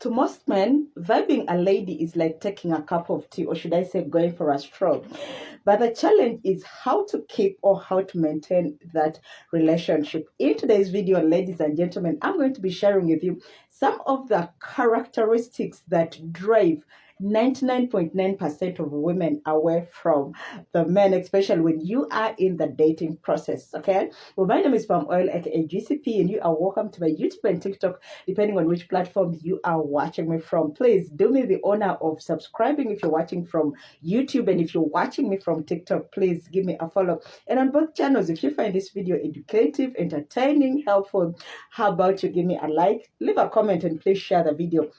To most men, vibing a lady is like taking a cup of tea, or should I say, going for a stroll. But the challenge is how to keep or how to maintain that relationship. In today's video, ladies and gentlemen, I'm going to be sharing with you some of the characteristics that drive 99.9% of women away from the men, especially when you are in the dating process. Okay. Well, my name is Palm Oil aka GCP, and you are welcome to my YouTube and TikTok, depending on which platform you are watching me from. Please do me the honor of subscribing if you're watching from YouTube, and if you're watching me from TikTok, please give me a follow. And on both channels, if you find this video educative, entertaining, helpful, how about you give me a like, leave a comment, and please share the video.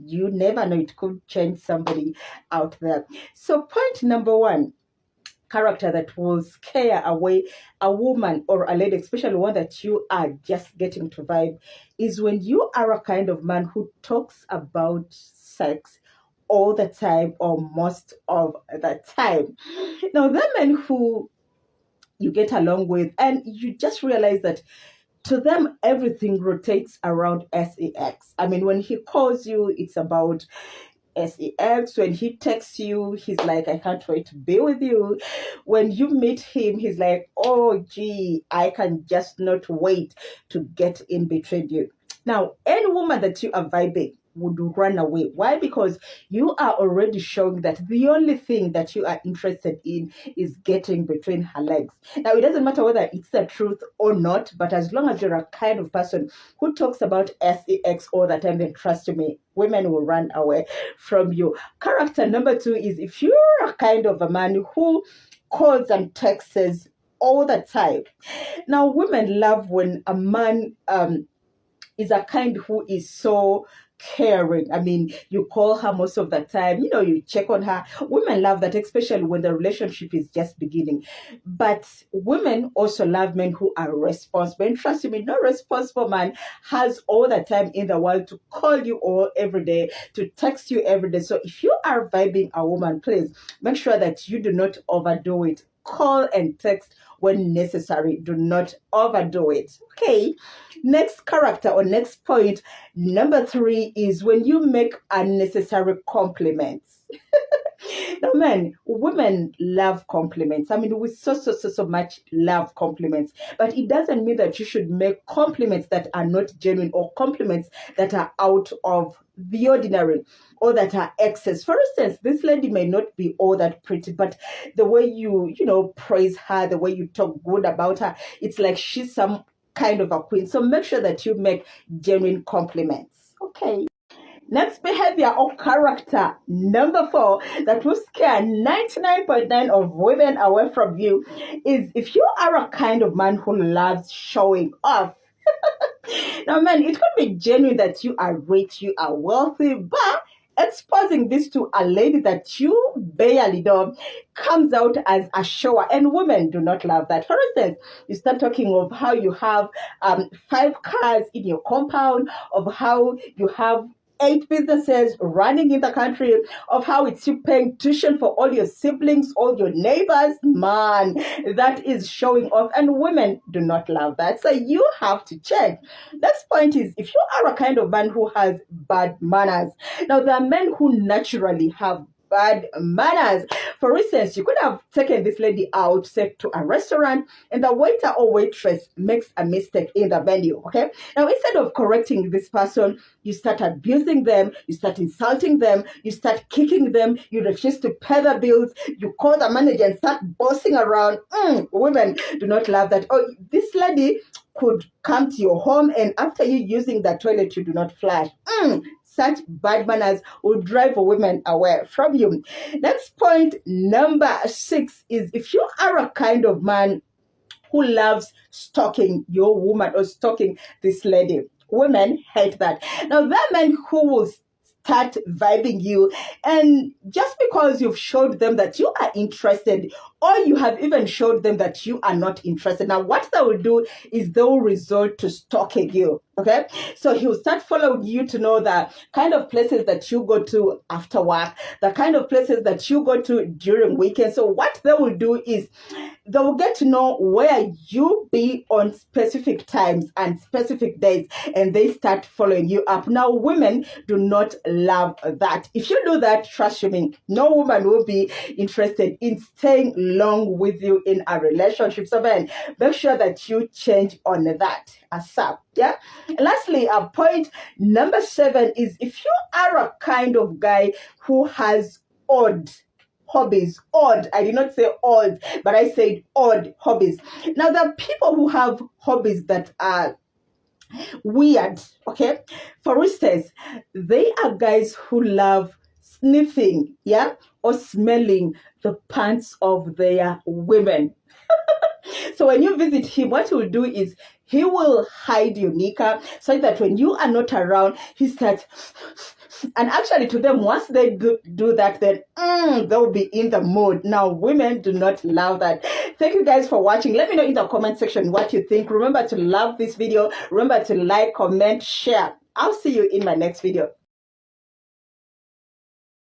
You never know, it could change somebody out there. So point number one, character that will scare away a woman or a lady, especially one that you are just getting to vibe, is when you are a kind of man who talks about sex all the time or most of the time. Now, the men who you get along with and you just realize that to them, everything rotates around sex. I mean, when he calls you, it's about sex. When he texts you, he's like, I can't wait to be with you. When you meet him, he's like, oh, gee, I can just not wait to get in between you. Now, any woman that you are vibing would run away. Why? Because you are already showing that the only thing that you are interested in is getting between her legs. Now, it doesn't matter whether it's the truth or not, but as long as you're a kind of person who talks about sex all the time, then trust me, women will run away from you. Character number two is if you're a kind of a man who calls and texts all the time. Now, women love when a man is a kind who is so caring. I mean, you call her most of the time, you check on her. Women love that, especially when the relationship is just beginning. But women also love men who are responsible. And trust me, no responsible man has all the time in the world to call you all every day, to text you every day. So if you are vibing a woman, please make sure that you do not overdo it. Call and text when necessary. Do not overdo it. Okay. Next character or next point, number three, is when you make unnecessary compliments. Now, men, women love compliments. I mean, we so much love compliments. But it doesn't mean that you should make compliments that are not genuine or compliments that are out of the ordinary or that are excess. For instance, this lady may not be all that pretty, but the way you praise her, the way you talk good about her, it's like she's some kind of a queen. So make sure that you make genuine compliments. Okay. Next behavior or character, number four, that will scare 99.9% of women away from you is if you are a kind of man who loves showing off. Now, man, it could be genuine that you are rich, you are wealthy, but exposing this to a lady that you barely know comes out as a shower, and women do not love that. For instance, you start talking of how you have 5 cars in your compound, of how you have 8 businesses running in the country, of how it's you paying tuition for all your siblings, all your neighbors. Man, that is showing off, and women do not love that. So you have to check. Next point is if you are a kind of man who has bad manners. Now, there are men who naturally have bad manners. For instance, you could have taken this lady out, say, to a restaurant, and the waiter or waitress makes a mistake in the menu. Okay. Now, instead of correcting this person, you start abusing them, you start insulting them, you start kicking them, you refuse to pay the bills, you call the manager and start bossing around. Women do not love that. Oh, this lady could come to your home, and after you using the toilet, you do not flush. Such bad manners will drive women away from you. Next point, number 6, is if you are a kind of man who loves stalking your woman or stalking this lady. Women hate that. Now, there are men who will start vibing you, and just because you've showed them that you are interested or you have even showed them that you are not interested. Now, what they will do is they will resort to stalking you. Okay, so he'll start following you to know the kind of places that you go to after work, the kind of places that you go to during weekends. So what they will do is they will get to know where you be on specific times and specific days, and they start following you up. Now, women do not love that. If you do that, trust me, no woman will be interested in staying long with you in a relationship. So then, make sure that you change on that ASAP. Yeah. Lastly, point number 7 is if you are a kind of guy who has odd hobbies. Odd, I did not say odd, but I said odd hobbies. Now, there are people who have hobbies that are weird. Okay, for instance, they are guys who love sniffing, yeah, or smelling the pants of their women. So when you visit him, what he will do is he will hide your knicker so that when you are not around, he starts. And actually, to them, once they do that, then they'll be in the mood. Now, women do not love that. Thank you guys for watching. Let me know in the comment section what you think. Remember to love this video. Remember to like, comment, share. I'll see you in my next video.